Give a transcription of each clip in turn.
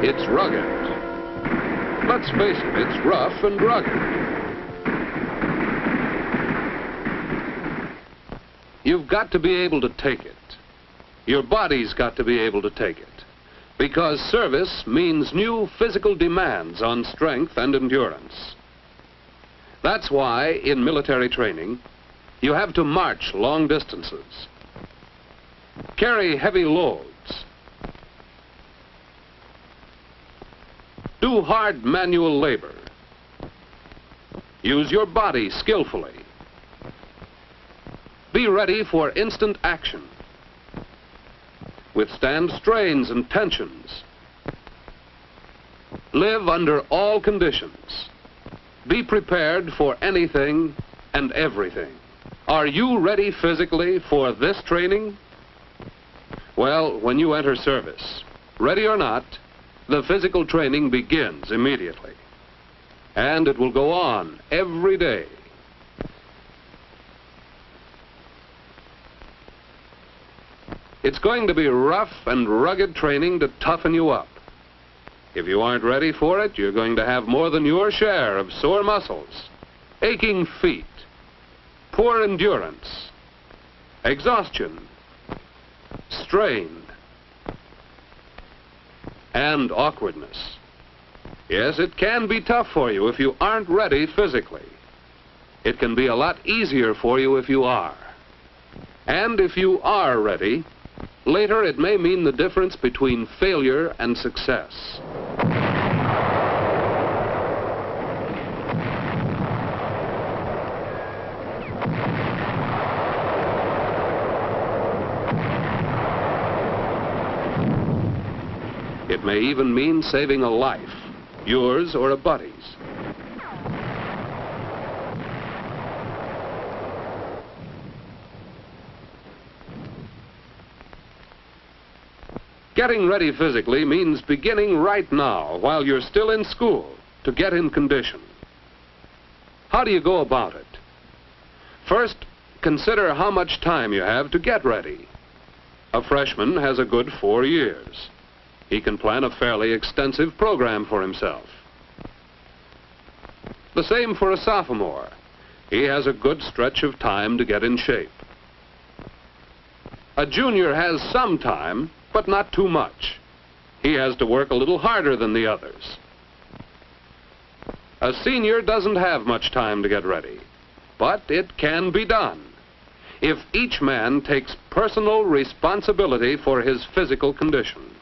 It's rugged. Let's face it, it's rough and rugged. You've got to be able to take it. Your body's got to be able to take it. Because service means new physical demands on strength and endurance. That's why, in military training, you have to march long distances, carry heavy loads, do hard manual labor, use your body skillfully, be ready for instant action, withstand strains and tensions, live under all conditions, be prepared for anything and everything. Are you ready physically for this training? Well, when you enter service, ready or not, the physical training begins immediately. And it will go on every day. It's going to be rough and rugged training to toughen you up. If you aren't ready for it, you're going to have more than your share of sore muscles, aching feet, poor endurance, exhaustion, strain, and awkwardness. Yes, it can be tough for you if you aren't ready physically. It can be a lot easier for you if you are. And if you are ready, later it may mean the difference between failure and success. It may even mean saving a life, yours or a buddy's. Getting ready physically means beginning right now, while you're still in school, to get in condition. How do you go about it? First, consider how much time you have to get ready. A freshman has a good 4 years. He can plan a fairly extensive program for himself. The same for a sophomore. He has a good stretch of time to get in shape. A junior has some time, but not too much. He has to work a little harder than the others. A senior doesn't have much time to get ready, but it can be done if each man takes personal responsibility for his physical condition.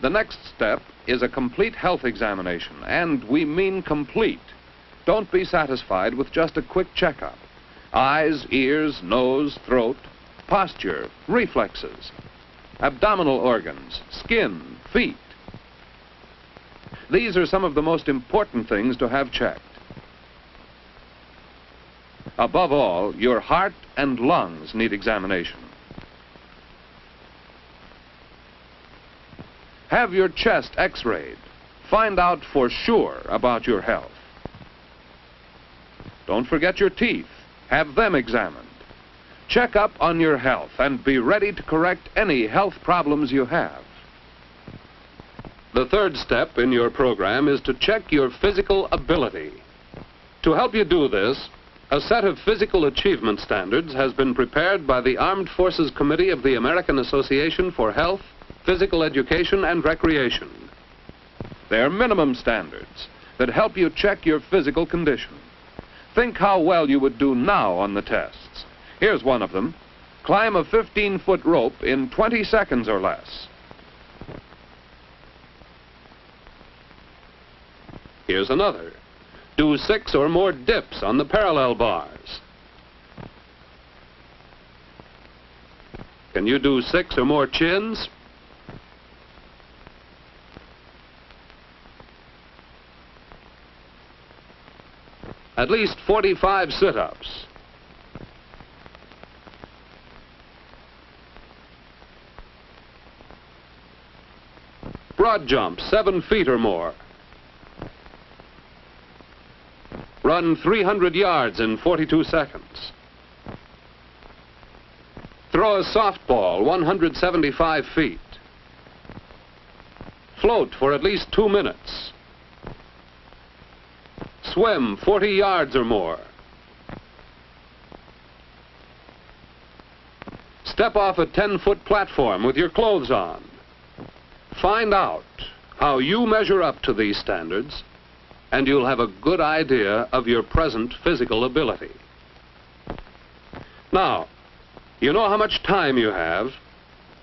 The next step is a complete health examination, and we mean complete. Don't be satisfied with just a quick checkup. Eyes, ears, nose, throat, posture, reflexes, abdominal organs, skin, feet. These are some of the most important things to have checked. Above all, your heart and lungs need examination. Have your chest x-rayed. Find out for sure about your health. Don't forget your teeth. Have them examined. Check up on your health and be ready to correct any health problems you have. The third step in your program is to check your physical ability. To help you do this, a set of physical achievement standards has been prepared by the Armed Forces Committee of the American Association for Health, Physical Education and Recreation. They're minimum standards that help you check your physical condition. Think how well you would do now on the tests. Here's one of them. Climb a 15-foot rope in 20 seconds or less. Here's another. Do 6 or more dips on the parallel bars. Can you do 6 or more chins? At least 45 sit-ups. Broad jump, 7 feet or more. Run 300 yards in 42 seconds. Throw a softball 175 feet. Float for at least 2 minutes. Swim 40 yards or more. Step off a 10-foot platform with your clothes on. Find out how you measure up to these standards, and you'll have a good idea of your present physical ability. Now, you know how much time you have.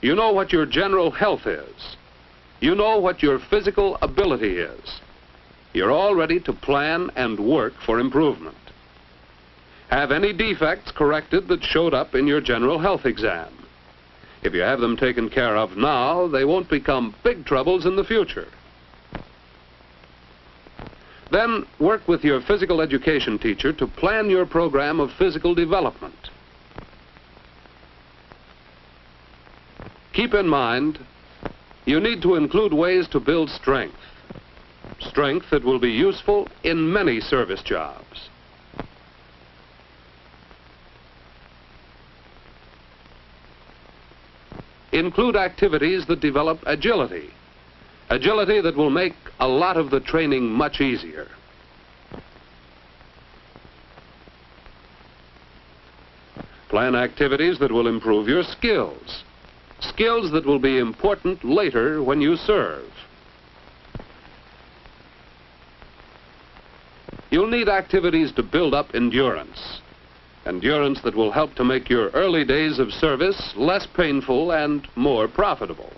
You know what your general health is. You know what your physical ability is. You're all ready to plan and work for improvement. Have any defects corrected that showed up in your general health exam. If you have them taken care of now, they won't become big troubles in the future. Then work with your physical education teacher to plan your program of physical development. Keep in mind, you need to include ways to build strength. Strength that will be useful in many service jobs. Include activities that develop agility. Agility that will make a lot of the training much easier. Plan activities that will improve your skills. Skills that will be important later when you serve. You'll need activities to build up endurance. Endurance that will help to make your early days of service less painful and more profitable.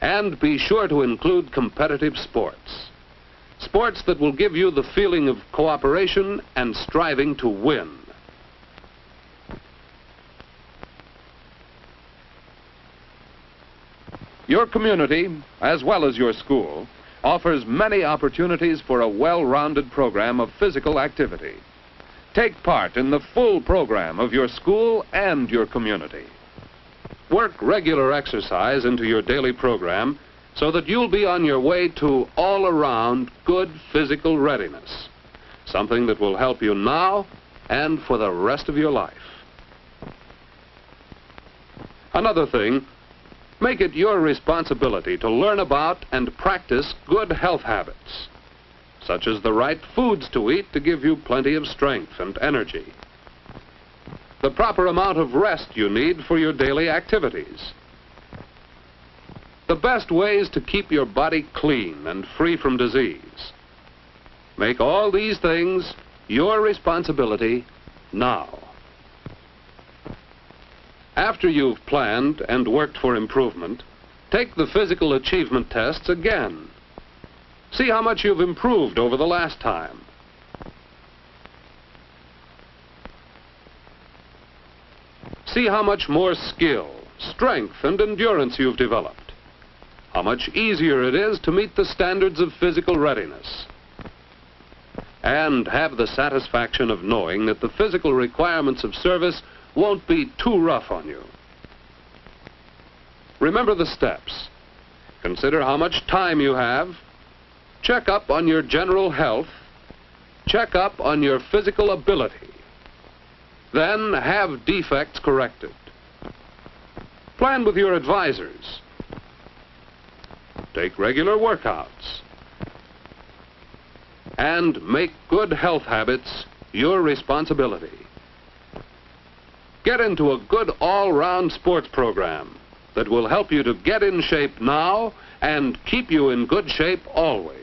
And be sure to include competitive sports. Sports that will give you the feeling of cooperation and striving to win. Your community, as well as your school, offers many opportunities for a well-rounded program of physical activity. Take part in the full program of your school and your community. Work regular exercise into your daily program so that you'll be on your way to all-around good physical readiness, something that will help you now and for the rest of your life. Another thing, make it your responsibility to learn about and practice good health habits, such as the right foods to eat to give you plenty of strength and energy, the proper amount of rest you need for your daily activities, the best ways to keep your body clean and free from disease. Make all these things your responsibility now. After you've planned and worked for improvement, take the physical achievement tests again. See how much you've improved over the last time. See how much more skill, strength, and endurance you've developed. How much easier it is to meet the standards of physical readiness. And have the satisfaction of knowing that the physical requirements of service won't be too rough on you. Remember the steps. Consider how much time you have. Check up on your general health. Check up on your physical ability. Then have defects corrected. Plan with your advisors. Take regular workouts. And make good health habits your responsibility. Get into a good all-round sports program that will help you to get in shape now and keep you in good shape always.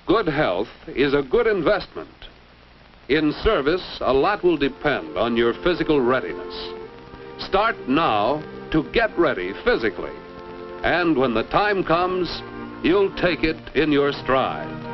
Good health is a good investment. In service, a lot will depend on your physical readiness. Start now to get ready physically, and when the time comes, you'll take it in your stride.